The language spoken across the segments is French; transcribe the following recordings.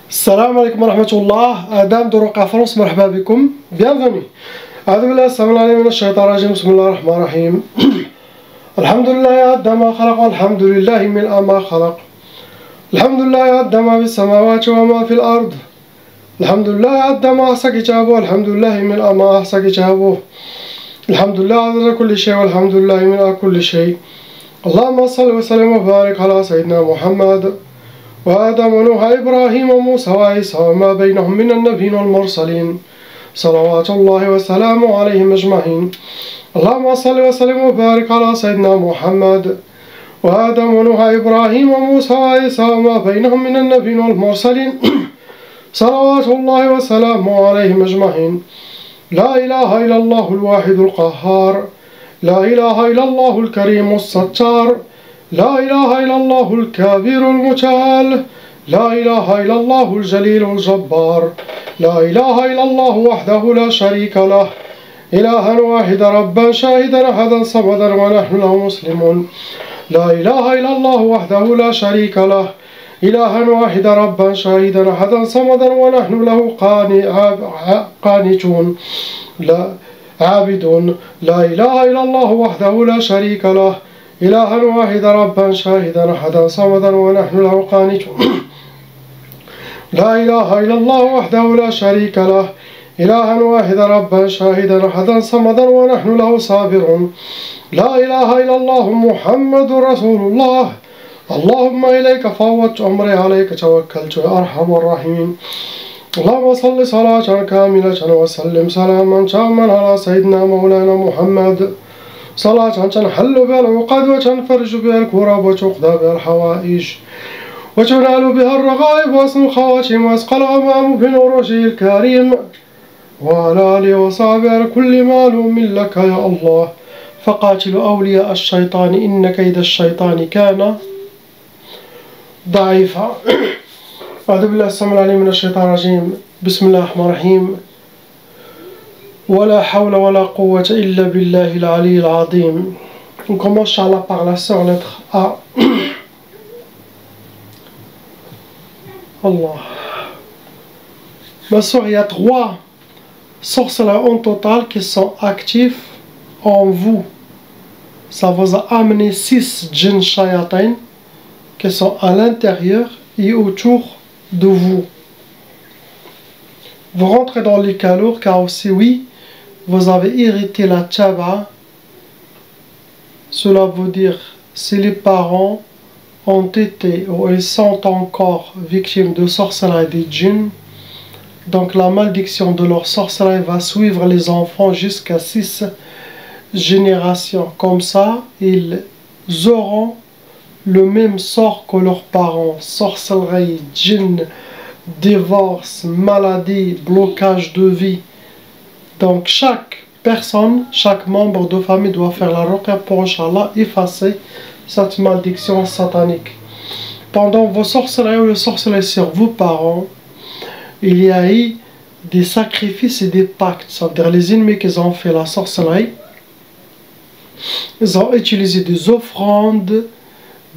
Salam alaikum wa rahmatullah, Adam de Roca France, marhaba bikoum, bienvenue. أعوذ بالله السميع العليم من الشيطان الرجيم بسم الله الرحمن الرحيم الحمد لله عد ما خلق والحمد لله ملء ما خلق الحمد لله عد ما في السماوات وما في الأرض الحمد لله عد ما أحصى كتابه والحمد لله ملء ما أحصى كتابه الحمد لله عدد كل شيء والحمد لله ملء كل شيء اللهم صل وسلم وبارك على سيدنا محمد وآدم ونوح إبراهيم وموسى وعيسى وما بينهم من النبيين والمرسلين صلوات الله وسلامه عليهم أجمعين اللهم صل وسلم وبارك على سيدنا محمد وآدم ونوح إبراهيم وموسى وعيسى وما بينهم من النبيين والمرسلين صلوات الله وسلامه عليهم أجمعين لا إله إلا الله الواحد القهار لا إله إلا الله الكريم الستار لا إله إلا الله الكبير المتعال لا إله إلا الله الجليل الجبار لا إله إلا الله وحده لا شريك له إلها واحدا ربا شاهدا أحدا صمدا ونحن له مسلمون لا إله إلا الله وحده لا شريك له إلها واحدا ربا شاهدا أحدا صمدا ونحن له قانتون لا عابدون لا إله إلا الله وحده لا شريك له إلها واحدا ربا شاهدا أحدا صمدا ونحن له قانتون لا إله إلا الله وحده لا شريك له إلها واحدا ربا شاهدا أحدا صمدا ونحن له صابرون لا إله إلا الله محمد رسول الله اللهم إليك فوضت أمري عليك توكلت يا أرحم الراحمين اللهم صل صلاة كاملة وسلم سلاما تاما على سيدنا مولانا محمد صلاة تنحل بها العقد وتنفرج بها الكرب وتقضى بها الحوائج وتنال بها الرغائب واسم الخواتم واسقى الغمام بنوره الكريم وعلى آله وصحبه على كل معلوم لك يا الله فقاتل أولياء الشيطان إن كيد الشيطان كان ضعيفا أعوذ بالله السميع العليم من الشيطان الرجيم بسم الله الرحمن الرحيم ولا حول ولا قوة إلا بالله العلي العظيم. On commence Inch'Allah par la sœur lettre A. Allah. Ma sœur, il y a 3 sorceleurs en total qui sont actifs en vous. Ça vous a amené 6 djinns shayatin qui sont à l'intérieur et autour de vous. Vous rentrez dans les calours car aussi oui, vous avez hérité la tchaba. Cela veut dire si les parents ont été ou ils sont encore victimes de sorcellerie des djinns, donc la malédiction de leur sorcellerie va suivre les enfants jusqu'à 6 générations. Comme ça, ils auront le même sort que leurs parents. Sorcellerie, djinn, divorce, maladie, blocage de vie. Donc chaque personne, chaque membre de famille doit faire la ruqya pour Inch'Allah effacer cette malédiction satanique. Pendant vos sorcelleries ou le sorcellerie sur vos parents, il y a eu des sacrifices et des pactes. C'est-à-dire les ennemis qui ont fait la sorcellerie, ils ont utilisé des offrandes,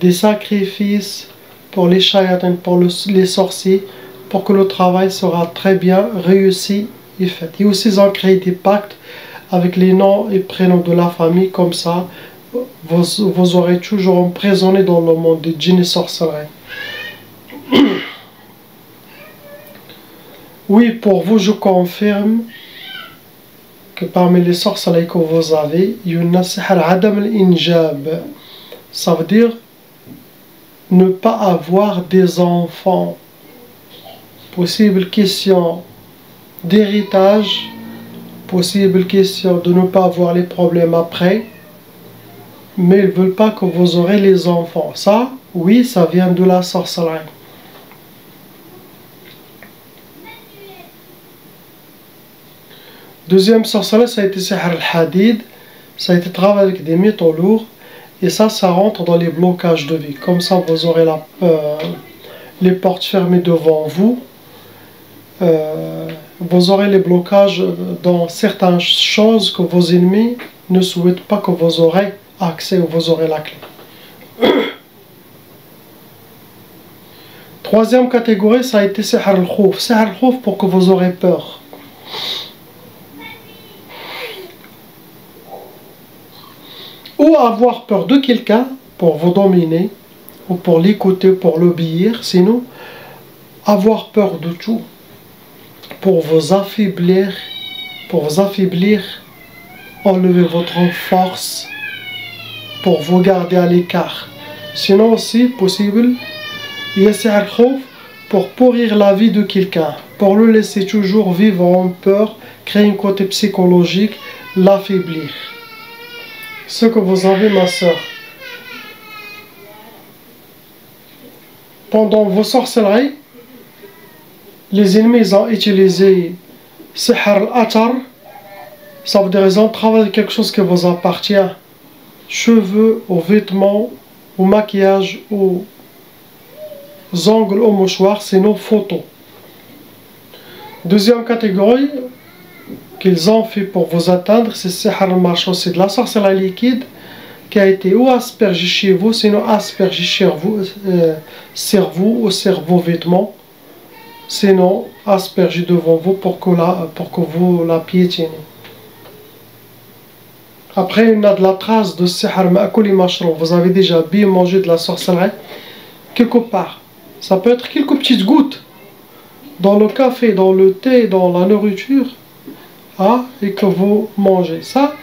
des sacrifices pour les shayatins, pour les sorciers, pour que le travail sera très bien réussi et fait. Et aussi ils ont créé des pactes avec les noms et prénoms de la famille, comme ça vous aurez toujours emprisonné dans le monde des djinns et sorcellerie. Oui, pour vous je confirme que parmi les sorcelleries que vous avez, il y a une sihr adam al-injab. Ça veut dire ne pas avoir des enfants. Possible question d'héritage, possible question de ne pas avoir les problèmes après, mais ils ne veulent pas que vous aurez les enfants. Ça, oui, ça vient de la sorcellerie. Deuxième sorcellerie, ça a été sihr al-hadid, ça a été travaillé avec des métaux lourds, et ça rentre dans les blocages de vie. Comme ça, vous aurez les portes fermées devant vous. Vous aurez les blocages dans certaines choses que vos ennemis ne souhaitent pas que vous aurez accès ou vous aurez la clé. Troisième catégorie, ça a été sihr al-khouf. Sihr al-khouf pour que vous aurez peur. Ou avoir peur de quelqu'un pour vous dominer, ou pour l'écouter, pour l'obéir, sinon avoir peur de tout, pour vous affaiblir, enlever votre force, pour vous garder à l'écart. Sinon aussi, possible, il y a sihr al-khouf pour pourrir la vie de quelqu'un, pour le laisser toujours vivre en peur, créer un côté psychologique, l'affaiblir. Ce que vous avez, ma soeur. Pendant vos sorcelleries, les ennemis ont utilisé sihr al-atar. Ça veut dire qu'ils ont travaillé quelque chose qui vous appartient. Cheveux, aux vêtements, au maquillage, aux ongles, aux mouchoirs, c'est nos photos. Deuxième catégorie qu'ils ont fait pour vous atteindre, c'est sihr al-marshal, c'est de la sorcellerie liquide qui a été ou aspergée chez vous, sinon aspergée sur vous, ou sur vos vêtements, sinon aspergée devant vous pour que vous la piétinez. Après, il y a de la trace de sihr ma'kouli mashroub. Vous avez déjà bien mangé de la sorcellerie quelque part. Ça peut être quelques petites gouttes dans le café, dans le thé, dans la nourriture, et que vous mangez. Ça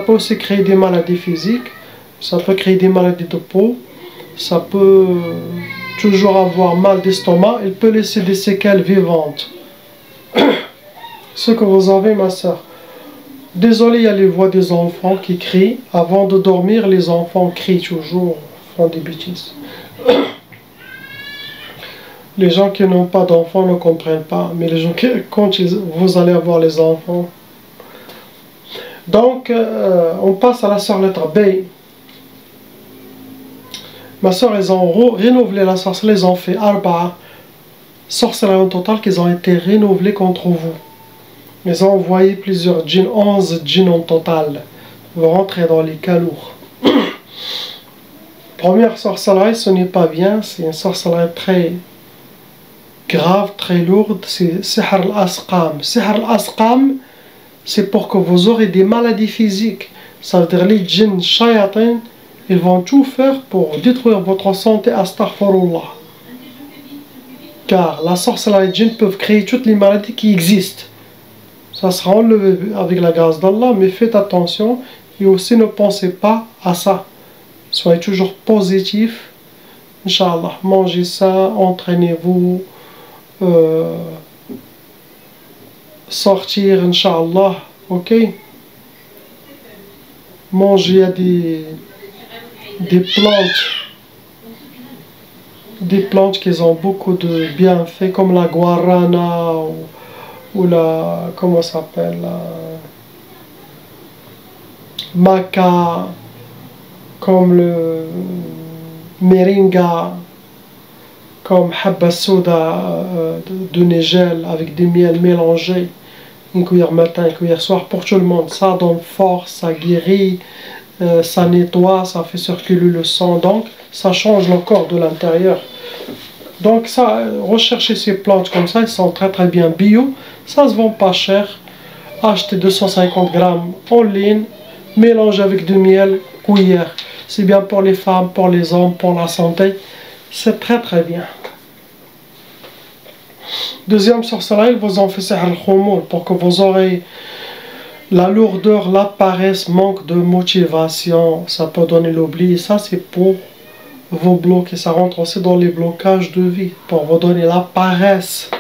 peut aussi créer des maladies physiques, ça peut créer des maladies de peau, ça peut toujours avoir mal d'estomac, il peut laisser des séquelles vivantes. Ce que vous avez, ma soeur. Désolé, il y a les voix des enfants qui crient. Avant de dormir, les enfants crient toujours, font des bêtises. Les gens qui n'ont pas d'enfants ne comprennent pas, mais les gens quand vous allez avoir les enfants. Donc, on passe à la soeur lettre B. Ma soeur, ils ont renouvelé la sorcellerie, ils ont fait arba'a sorcellerie en total qu'ils ont été renouvelés contre vous. Ils ont envoyé plusieurs djinns, 11 djinns en total. Vous rentrez dans les cas lourds. Première sorcellerie, ce n'est pas bien, c'est une sorcellerie très grave, très lourde, c'est sihr al-asqam. Sihr al-asqam, c'est pour que vous aurez des maladies physiques. Ça veut dire les djinns, shayatin, ils vont tout faire pour détruire votre santé, astaghfirullah. Car la sorcellerie et djinns peuvent créer toutes les maladies qui existent. Ça sera enlevé avec la grâce d'Allah, mais faites attention et aussi ne pensez pas à ça. Soyez toujours positif. Inch'Allah, mangez ça, entraînez-vous, sortir, Inch'Allah, ok? Mangez des plantes qui ont beaucoup de bienfaits, comme la guarana, ou la, comment ça s'appelle, la maca, comme le meringa, comme habba souda de nigel avec du miel mélangé, une cuillère matin, une cuillère soir pour tout le monde. Ça donne force, ça guérit, ça nettoie, ça fait circuler le sang, donc ça change le corps de l'intérieur. Donc ça, recherchez ces plantes comme ça, elles sont très très bien bio, ça se vend pas cher. Achetez 250 grammes en ligne, mélange avec du miel, cuillère. C'est bien pour les femmes, pour les hommes, pour la santé. C'est très très bien. Deuxième sorcellerie, vous en faites sihr al-khumul pour que vous aurez la lourdeur, la paresse, manque de motivation. Ça peut donner l'oubli. Ça c'est pour vous bloquer. Ça rentre aussi dans les blocages de vie, pour vous donner la paresse.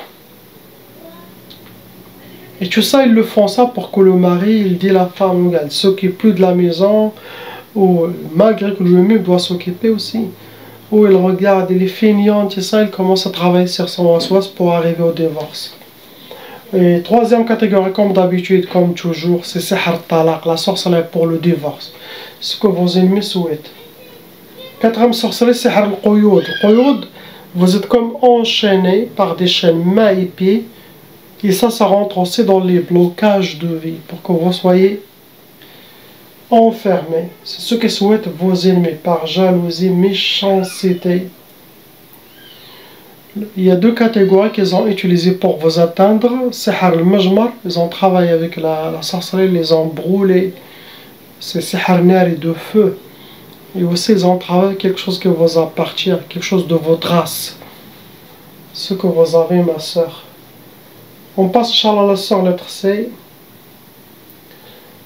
Et tout ça, ils le font ça pour que le mari, il dit la femme, elle s'occupe plus de la maison, ou malgré que lui-même doit s'occuper aussi. Ou il regarde, il est feignant, et ça, il commence à travailler sur son waswas pour arriver au divorce. Et troisième catégorie, comme d'habitude, comme toujours, c'est sihr talaq, la sorcellerie pour le divorce. Ce que vos ennemis souhaitent. Quatrième sorcellerie, sihr al-quyud. Quyud, vous êtes comme enchaîné par des chaînes mains et pieds. Et ça rentre aussi dans les blocages de vie, pour que vous soyez enfermés. C'est ce que souhaitent vos ennemis, par jalousie, méchanceté. Il y a deux catégories qu'ils ont utilisées pour vous atteindre. Sihr al-Majmar, ils ont travaillé avec la sorcellerie, ils les ont brûlés. C'est Sihr Nari de feu. Et aussi, ils ont travaillé avec quelque chose qui vous appartient, quelque chose de votre race. Ce que vous avez, ma soeur. On passe, Inch'Allah, la soeur, lettre C.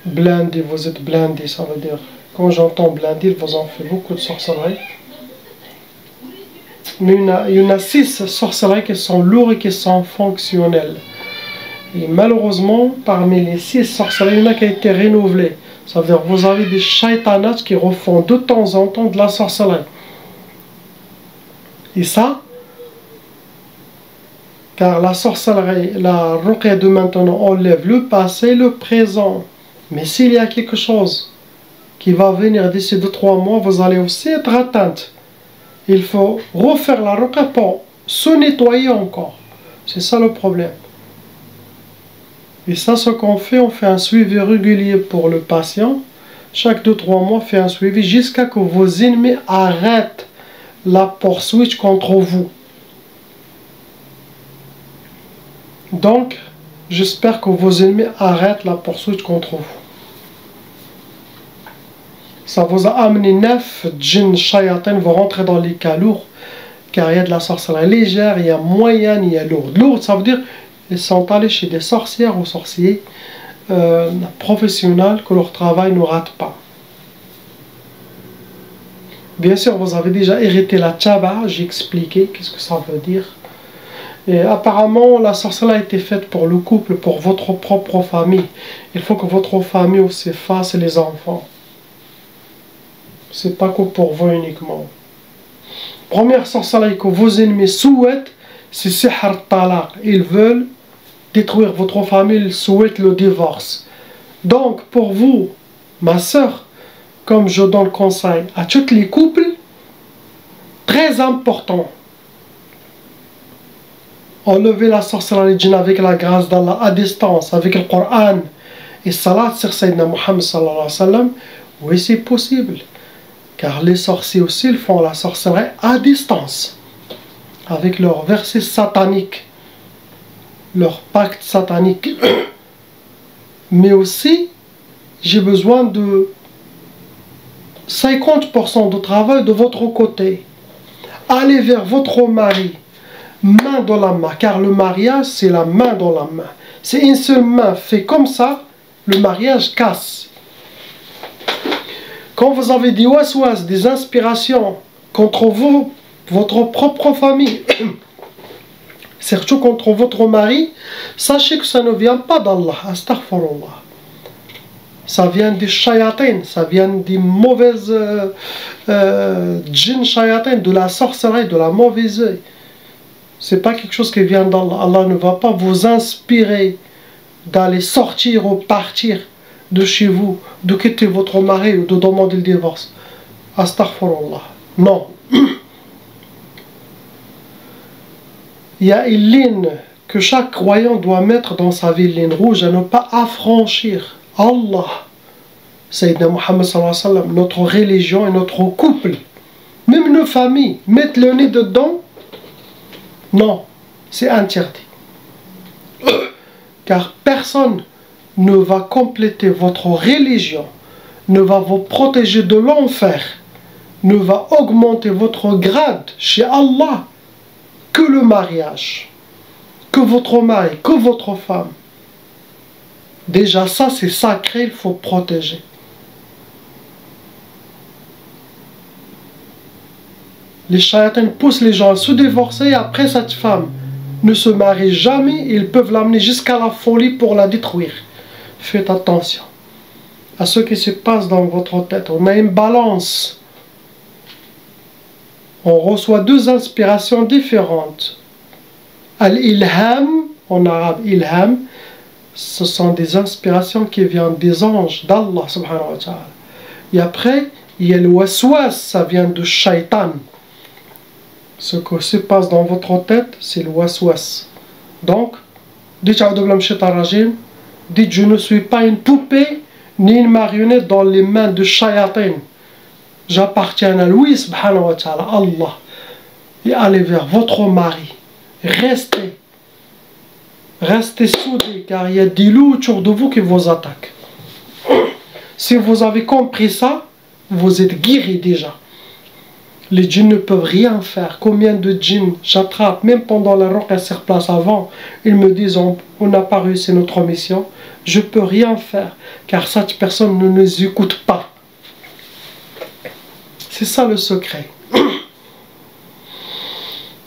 Blindé, vous êtes blindé, ça veut dire. Quand j'entends blindé, ils vous ont fait beaucoup de sorcellerie. Mais il y en a 6 sorcelleries qui sont lourdes et qui sont fonctionnelles. Et malheureusement, parmi les 6 sorcelleries, il y en a qui a été renouvelée. Ça veut dire que vous avez des shaitanats qui refont de temps en temps de la sorcellerie. Et ça, car la sorcellerie, la ruqya de maintenant enlève le passé et le présent. Mais s'il y a quelque chose qui va venir d'ici 2-3 mois, vous allez aussi être atteinte. Il faut refaire la ruqya pour se nettoyer encore. C'est ça le problème. Et ça, ce qu'on fait, on fait un suivi régulier pour le patient. Chaque 2-3 mois, on fait un suivi jusqu'à ce que vos ennemis arrêtent la poursuite contre vous. Donc, j'espère que vos ennemis arrêtent la poursuite contre vous. Ça vous a amené 9 djinns shayatin, vous rentrez dans les cas lourds, car il y a de la sorcellerie légère, il y a moyenne, il y a lourde. Lourde, ça veut dire ils sont allés chez des sorcières ou sorciers professionnels que leur travail ne rate pas. Bien sûr, vous avez déjà hérité la tchaba, j'ai expliqué qu'est-ce que ça veut dire. Et apparemment, la sorcellerie a été faite pour le couple, pour votre propre famille. Il faut que votre famille aussi fasse les enfants. C'est pas que pour vous uniquement. Première sorcellerie que vos ennemis souhaitent, c'est sihr talaq. Ils veulent détruire votre famille, ils souhaitent le divorce. Donc, pour vous, ma soeur, comme je donne le conseil à tous les couples, très important, enlever la sorcellerie djinn avec la grâce d'Allah à distance, avec le Coran et salat sur Sayyidina Muhammad sallallahu alayhi wa sallam. Oui, c'est possible. Car les sorciers aussi, ils font la sorcellerie à distance, avec leurs versets sataniques, leur pacte satanique. Mais aussi, j'ai besoin de 50% de travail de votre côté. Allez vers votre mari, main dans la main, car le mariage, c'est la main dans la main. C'est une seule main fait comme ça, le mariage casse. Quand vous avez des waswas, des inspirations contre vous, votre propre famille, surtout contre votre mari, sachez que ça ne vient pas d'Allah, astaghfirullah. Ça vient des shayatins, ça vient des mauvaises djinns shayatins, de la sorcellerie, de la mauvaise œil. C'est pas quelque chose qui vient d'Allah. Allah ne va pas vous inspirer d'aller sortir ou partir de chez vous, de quitter votre mari ou de demander le divorce. Astaghfirullah. Non. Il y a une ligne que chaque croyant doit mettre dans sa vie, ligne rouge, à ne pas affranchir. Allah, Sayyidina Muhammad sallallahu alayhi wa sallam, notre religion et notre couple, même nos familles, mettre le nez dedans, non, c'est interdit. Car personne ne va compléter votre religion, ne va vous protéger de l'enfer, ne va augmenter votre grade chez Allah que le mariage, que votre mari, que votre femme. Déjà ça c'est sacré, il faut protéger. Les shayatins poussent les gens à se divorcer et après cette femme ne se marie jamais, ils peuvent l'amener jusqu'à la folie pour la détruire. Faites attention à ce qui se passe dans votre tête. On a une balance. On reçoit deux inspirations différentes. Al-ilham, en arabe, ilham, ce sont des inspirations qui viennent des anges, d'Allah subhanahu wa ta'ala. Et après, il y a le waswas, ça vient de shaitan. Ce qui se passe dans votre tête, c'est le waswas. Donc, dites dites je ne suis pas une poupée ni une marionnette dans les mains de shayatin. J'appartiens à lui subhanahu wa ta'ala, Allah. Et allez vers votre mari, Restez soudés, car il y a des loups autour de vous qui vous attaquent. Si vous avez compris ça, vous êtes guéris déjà. Les djinns ne peuvent rien faire. Combien de djinns j'attrape, même pendant la ruqya sur place avant, ils me disent on n'a pas réussi notre mission. Je ne peux rien faire, car cette personne ne nous écoute pas. C'est ça le secret.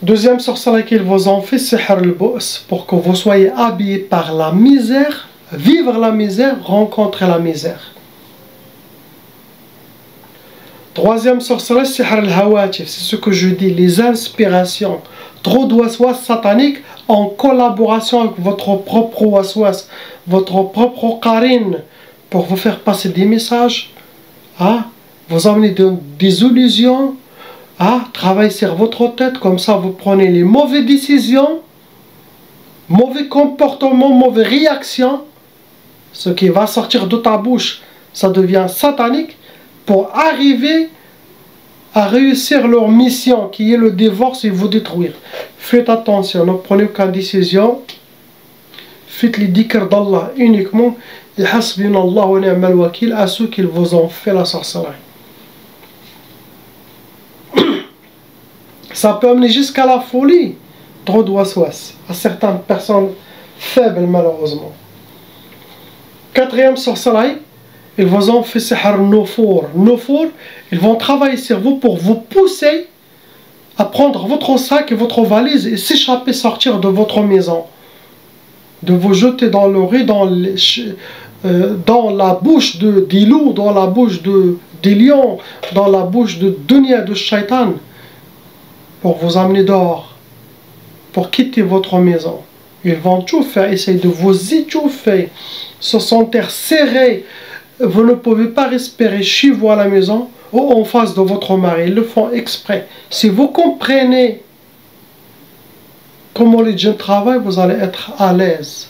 Deuxième sorcellerie qu'ils vous ont fait, c'est sihr al-bu's, pour que vous soyez habillés par la misère, vivre la misère, rencontrer la misère. Troisième sorcellerie, c'est sihr al-hawatif, c'est ce que je dis, les inspirations, trop de waswas sataniques en collaboration avec votre propre waswas, votre propre qarine, pour vous faire passer des messages, vous amener des illusions, travailler sur votre tête, comme ça vous prenez les mauvaises décisions, mauvais comportements, mauvaises réactions, ce qui va sortir de ta bouche, ça devient satanique, pour arriver à réussir leur mission, qui est le divorce et vous détruire. Faites attention, ne prenez aucune décision, faites les dhikr d'Allah uniquement, et hasbina Allah wa ni'mal wakil, à ceux qui vous ont fait la sorcellerie. Ça peut amener jusqu'à la folie, trop de waswas, à certaines personnes faibles malheureusement. Quatrième sorcellerie, ils vous ont fait sihr nufour. Nufour, ils vont travailler sur vous pour vous pousser à prendre votre sac et votre valise et s'échapper, sortir de votre maison. De vous jeter dans le riz, dans la bouche des loups, dans la bouche des lions, dans la bouche de dunya, de shaitan, pour vous amener dehors, pour quitter votre maison. Ils vont tout faire, essayer de vous étouffer, se sentir serrés. Vous ne pouvez pas respirer chez vous à la maison ou en face de votre mari. Ils le font exprès. Si vous comprenez comment les djinns travaillent, vous allez être à l'aise.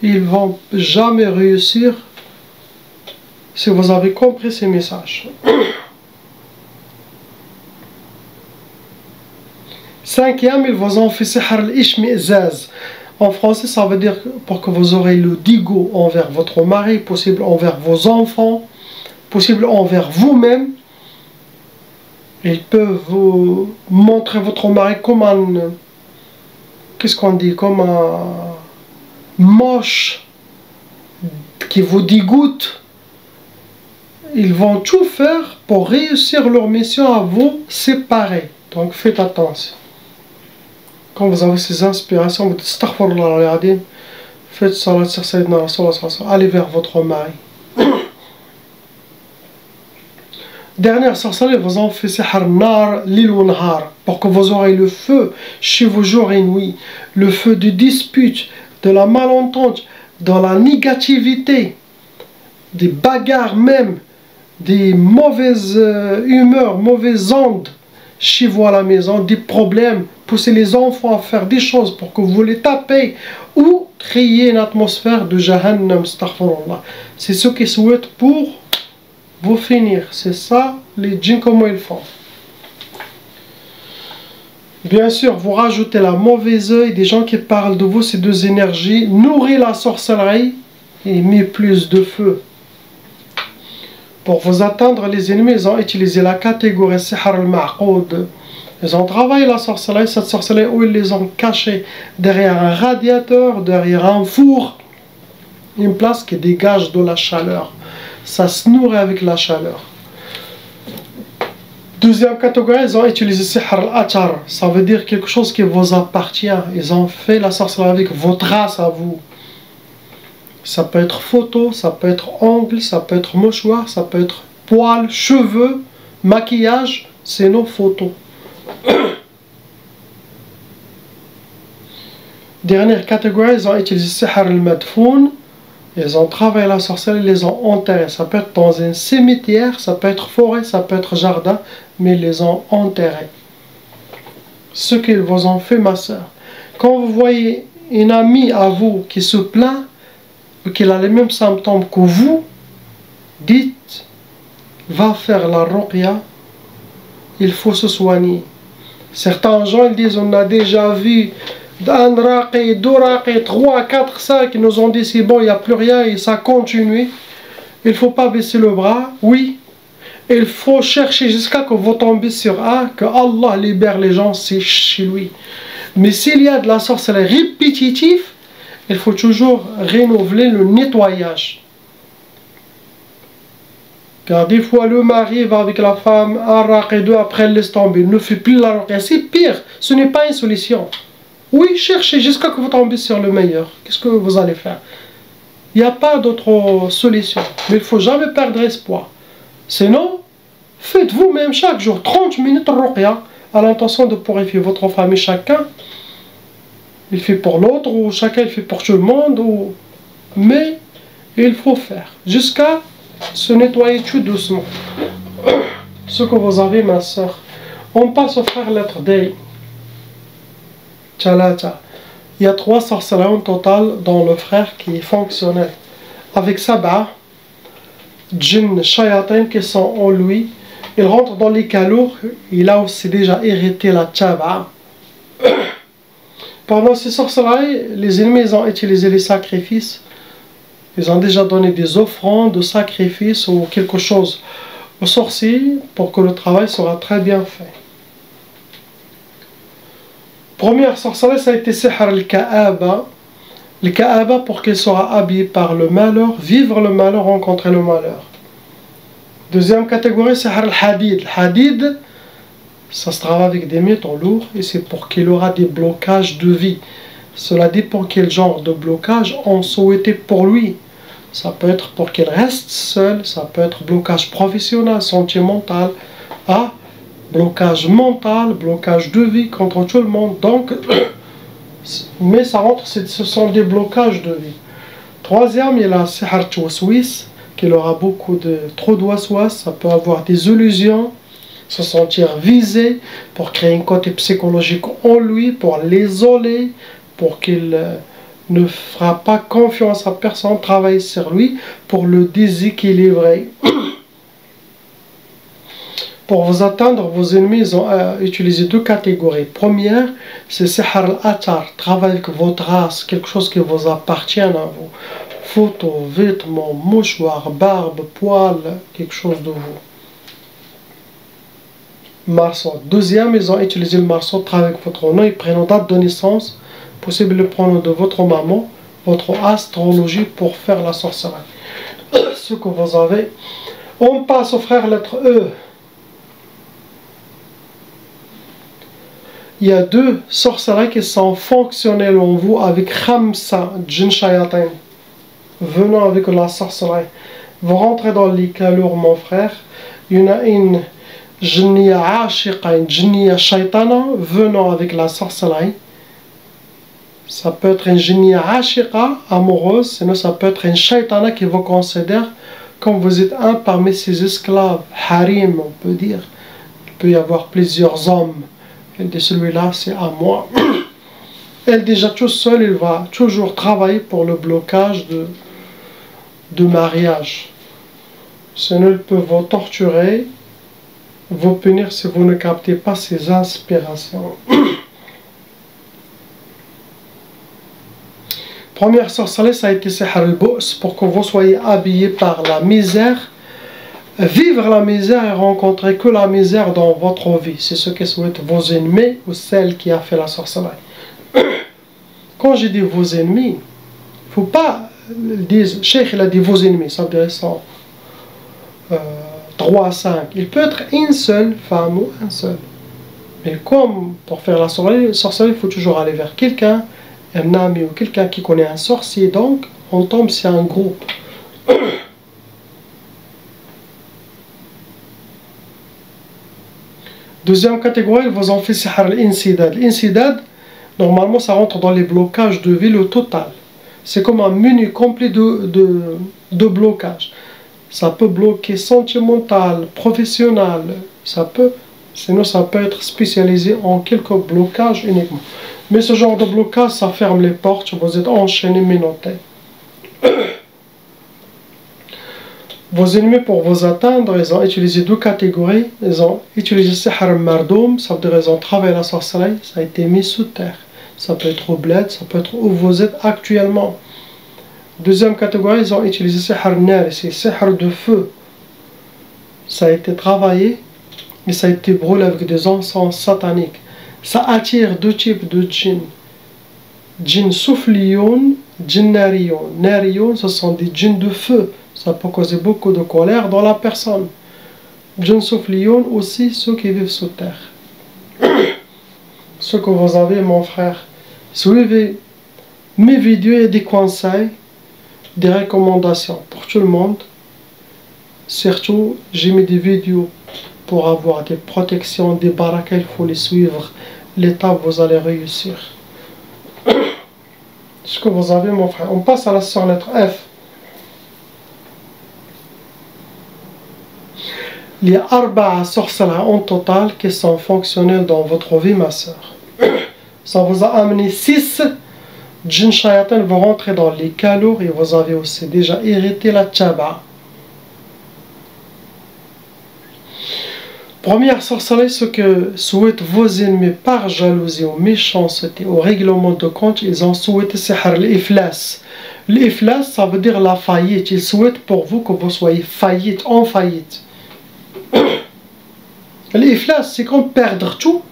Ils ne vont jamais réussir si vous avez compris ces messages. Cinquième, ils vous ont fait sihr al-ishmi'zaz. En français, ça veut dire pour que vous aurez le dégoût envers votre mari, possible envers vos enfants, possible envers vous-même. Ils peuvent vous montrer votre mari comme un... Qu'est-ce qu'on dit? Comme un moche qui vous dégoûte. Ils vont tout faire pour réussir leur mission à vous séparer. Donc faites attention. Quand vous avez ces inspirations, vous dites astaghfirullah al-azim, faites salat sur Sayyidina Rasulullah, allez vers votre mari. Dernière sorcellerie, vous en faites sihr nar lil wa nahar, pour que vous aurez le feu chez vous jour et nuit, le feu de dispute, de la malentente, de la négativité, des bagarres même, des mauvaises humeurs, mauvaises ondes chez vous à la maison, des problèmes, pousser les enfants à faire des choses pour que vous les tapez ou créer une atmosphère de Jahannam, astaghfirullah. C'est ce qu'ils souhaitent pour vous finir. C'est ça, les djinns, comment ils font. Bien sûr, vous rajoutez la mauvaise œil des gens qui parlent de vous, ces deux énergies, nourrit la sorcellerie et met plus de feu. Pour vous atteindre, les ennemis, ils ont utilisé la catégorie sihr al-ma'qoud. Ils ont travaillé la sorcellerie, cette sorcellerie où ils les ont cachés derrière un radiateur, derrière un four, une place qui dégage de la chaleur. Ça se nourrit avec la chaleur. Deuxième catégorie, ils ont utilisé sihr al-atar. Ça veut dire quelque chose qui vous appartient. Ils ont fait la sorcellerie avec votre race à vous. Ça peut être photo, ça peut être ongle, ça peut être mouchoir, ça peut être poils, cheveux, maquillage. C'est nos photos. Dernière catégorie, ils ont utilisé sihr al-madfoun. Ils ont travaillé la sorcellerie, ils les ont enterrés. Ça peut être dans un cimetière, ça peut être forêt, ça peut être jardin, mais ils les ont enterrés. Ce qu'ils vous ont fait, ma soeur. Quand vous voyez une amie à vous qui se plaint, ou qu'il a les mêmes symptômes que vous, dites, va faire la ruqya, il faut se soigner. Certains gens ils disent on a déjà vu un raqi, deux raqi, 3, 4, 5, ils nous ont dit c'est bon, il n'y a plus rien et ça continue. Il ne faut pas baisser le bras, oui. Il faut chercher jusqu'à que vous tombez sur un, que Allah libère les gens, c'est chez lui. Mais s'il y a de la sorcellerie répétitive, il faut toujours renouveler le nettoyage. Car des fois le mari va avec la femme, un raqi, deux, après elle laisse tomber, il ne fait plus la ruqya. C'est pire, ce n'est pas une solution. Oui, cherchez jusqu'à que vous tombez sur le meilleur. Qu'est-ce que vous allez faire? Il n'y a pas d'autre solution. Mais il ne faut jamais perdre espoir. Sinon, faites vous-même chaque jour 30 minutes de ruqya à l'intention de purifier votre famille. Chacun, il fait pour l'autre, ou chacun il fait pour tout le monde. Mais il faut faire jusqu'à se nettoyer tout doucement. Ce que vous avez, ma soeur. On passe au frère lettre D. Tchalata. Il y a 3 sorcelleries en total dans le frère qui est fonctionnel. Avec Sabah, djinn, shayatin qui sont en lui. Il rentre dans les calours. Il a aussi déjà hérité la tchaba. Pendant ces sorcelleries, les ennemis ont utilisé les sacrifices. Ils ont déjà donné des offrandes, de sacrifices ou quelque chose aux sorciers pour que le travail sera très bien fait. Première sorcellerie, ça a été Sihr al-Ka'aba. Le Ka'aba pour qu'il soit habillé par le malheur, vivre le malheur, rencontrer le malheur. Deuxième catégorie, Sihr al-Hadid. Hadid, ça se travaille avec des métaux lourds et c'est pour qu'il aura des blocages de vie. Cela dépend quel genre de blocage on souhaitait pour lui. Ça peut être pour qu'il reste seul, ça peut être blocage professionnel, sentimental, blocage mental, blocage de vie contre tout le monde. Donc, mais ça rentre, ce sont des blocages de vie. Troisième, il y a la Sihr Tawaswis, qui aura beaucoup de trop de waswas, ça peut avoir des illusions, se sentir visé, pour créer un côté psychologique en lui, pour l'isoler, pour qu'il ne fera pas confiance à personne, travailler sur lui, pour le déséquilibrer. Pour vous atteindre, vos ennemis ont utilisé 2 catégories. Première, c'est Sihr al-Atar, travail avec votre race, quelque chose qui vous appartient à vous. Photos, vêtements, mouchoirs, barbe, poils, quelque chose de vous. Marceau. Deuxième, ils ont utilisé le marceau, travail avec votre nom, ils prennent date de naissance, possible le prénom de votre maman, votre astrologie pour faire la sorcellerie. Ce que vous avez. On passe au frère lettre E. Il y a 2 sorcelleries qui sont fonctionnelles en vous avec Khamsa, Djinn Shayatin. Venant avec la sorcellerie. Vous rentrez dans les calours, mon frère. Il y en a une Jinniya Ashiqa, une Jinniya Shaitana, venant avec la sorcellerie. Ça peut être une Jinniya Ashiqa, amoureuse, sinon ça peut être une Shaitana qui vous considère comme vous êtes un parmi ses esclaves, harim, on peut dire. Il peut y avoir plusieurs hommes. Elle dit celui-là, c'est à moi. Elle déjà tout seul, il va toujours travailler pour le blocage de mariage. Sinon, il peut vous torturer, vous punir si vous ne captez pas ses inspirations. Première sorcellerie, ça a été Sihr al-Bu's, pour que vous soyez habillés par la misère, vivre la misère et rencontrer que la misère dans votre vie. C'est ce que souhaitent vos ennemis ou celle qui a fait la sorcellerie. Quand je dis vos ennemis, il ne faut pas dire, Cheikh il a dit vos ennemis, ça veut dire 3 à 5. Il peut être une seule femme ou un seul. Mais comme pour faire la sorcellerie, il faut toujours aller vers quelqu'un, un ami ou quelqu'un qui connaît un sorcier, donc on tombe sur un groupe. Deuxième catégorie, ils vous ont fait Sihr al-Insidad. L'insidad, normalement, ça rentre dans les blocages de vie, le total. C'est comme un menu complet de blocage. Ça peut bloquer sentimental, professionnel, sinon ça peut être spécialisé en quelques blocages uniquement. Mais ce genre de blocage, ça ferme les portes, vous êtes enchaîné, menotté. Vos ennemis, pour vous atteindre, ils ont utilisé deux catégories. Ils ont utilisé Sihr Mardoum, ça veut dire qu'ils ont travaillé la sorcellerie, ça a été mis sous terre. Ça peut être au bled, ça peut être où vous êtes actuellement. Deuxième catégorie, ils ont utilisé Sihr Nar, c'est Sihr de feu. Ça a été travaillé et ça a été brûlé avec des encens sataniques. Ça attire deux types de djinns. Djinns souffliyoun, djinns nariyoun. Nariyoun, ce sont des djinns de feu. Ça peut causer beaucoup de colère dans la personne. Djinns souffliyoun aussi, ceux qui vivent sous terre. Ce que vous avez, mon frère. Suivez mes vidéos et des conseils, des recommandations pour tout le monde. Surtout, j'ai mis des vidéos pour avoir des protections, des barakas, il faut les suivre. L'étape, vous allez réussir. Ce que vous avez, mon frère. On passe à la lettre F. Il y a 4 sorcelleries en total qui sont fonctionnelles dans votre vie, ma soeur. Ça vous a amené 6 djinns shayatin vont rentrer dans les calours et vous avez aussi déjà hérité la tchaba. Première sorcellerie, ce que souhaitent vos ennemis par jalousie ou méchanceté ou règlement de compte, ils ont souhaité sihr l'iflas. L'iflas, ça veut dire la faillite. Ils souhaitent pour vous que vous soyez faillite, en faillite. L'iflas, c'est comme perdre tout,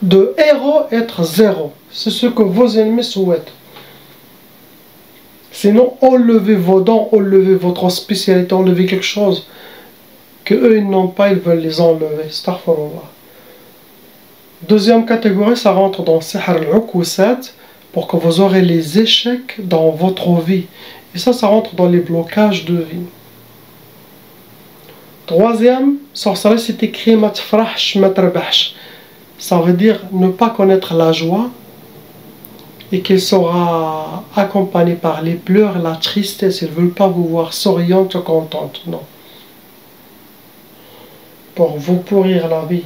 de héros être zéro. C'est ce que vos ennemis souhaitent. Sinon, enlevez vos dents, enlevez votre spécialité, enlevez quelque chose que eux ils n'ont pas, ils veulent les enlever. Astaghfirullah. Deuxième catégorie, ça rentre dans Sihr al-Ukusat, pour que vous aurez les échecs dans votre vie. Et ça rentre dans les blocages de vie. Troisième sorcellerie, c'est écrit matfrahsh matrbahsh. Ça veut dire ne pas connaître la joie et qu'elle sera accompagnée par les pleurs, la tristesse. Ils ne veulent pas vous voir souriante ou contente. Non. Pour vous pourrir la vie.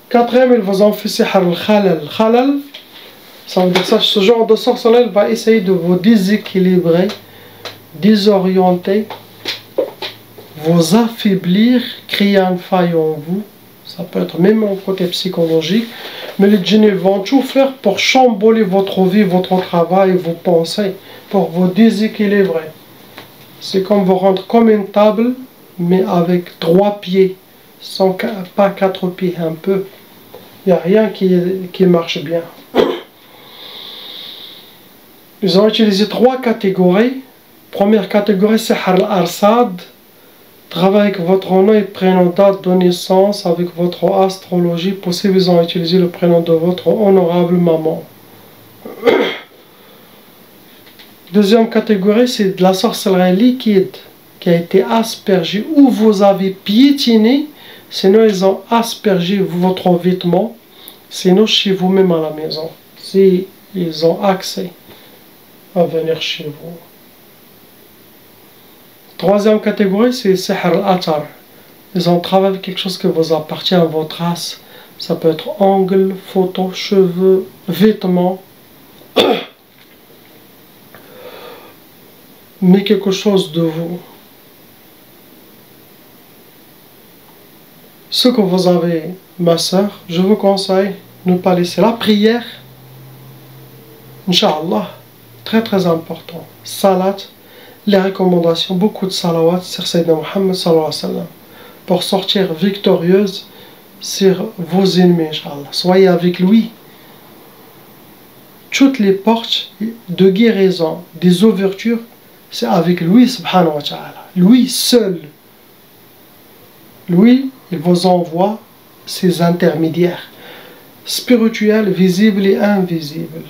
Quatrième, ils vous ont fait sihr al-khalal. Khalal, ça veut dire ça, ce genre de sorcellerie va essayer de vous déséquilibrer, désorienter, vous affaiblir, créer une faille en vous. Ça peut être même au côté psychologique. Mais les djinns vont tout faire pour chambouler votre vie, votre travail, vos pensées, pour vous déséquilibrer. C'est comme vous rendre comme une table, mais avec 3 pieds, pas 4 pieds, un peu. Il n'y a rien qui marche bien. Ils ont utilisé 3 catégories. Première catégorie, c'est Sihr al-Arsad. Travaille avec votre nom et prénom, date de naissance, avec votre astrologie. Possible, ils ont utilisé le prénom de votre honorable maman. Deuxième catégorie, c'est de la sorcellerie liquide qui a été aspergée ou vous avez piétiné. Sinon, ils ont aspergé votre vêtement. Sinon, chez vous-même à la maison. Si ils ont accès à venir chez vous. Troisième catégorie, c'est Sihr al-Atar. Ils ont travaillé avec quelque chose qui vous appartient à votre race. Ça peut être ongles, photos, cheveux, vêtements. Mais quelque chose de vous. Ce que vous avez, ma soeur, je vous conseille de ne pas laisser la prière. Inch'Allah, très très important. Salat, les recommandations, beaucoup de salawat sur Sayyidina Muhammad sallallahu alayhi wa sallam, pour sortir victorieuse sur vos ennemis, Inch'Allah. Soyez avec lui. Toutes les portes de guérison, des ouvertures, c'est avec lui, subhanahu wa ta'ala. Lui seul. Lui, il vous envoie ses intermédiaires spirituels, visibles et invisibles.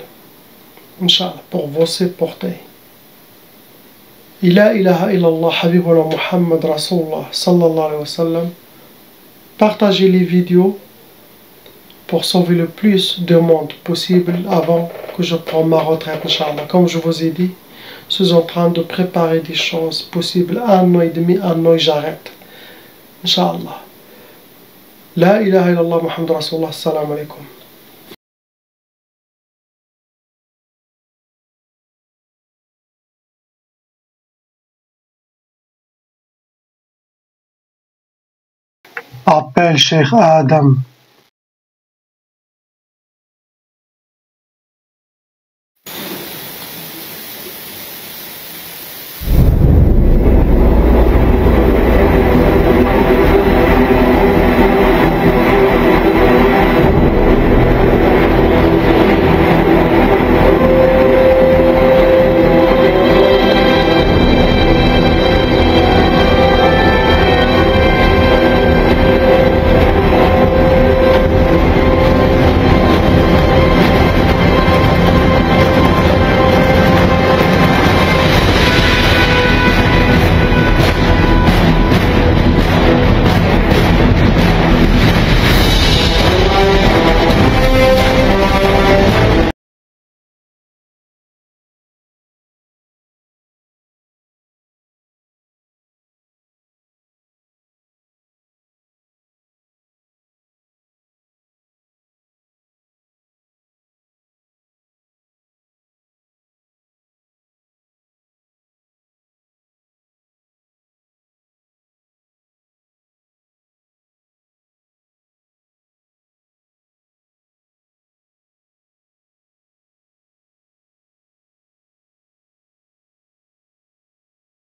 Inch'Allah, pour vous supporter. La ilaha illallah, habibullah Muhammad Rasulullah sallallahu alayhi wa sallam. Partagez les vidéos pour sauver le plus de monde possible avant que je prenne ma retraite, Inch'Allah. Comme je vous ai dit, je suis en train de préparer des choses possibles. 1 an et demi, 1 an et j'arrête. Inch'Allah. La ilaha illallah Muhammad Rasulullah. Assalamu alaikum. Appelle Cheikh Adam.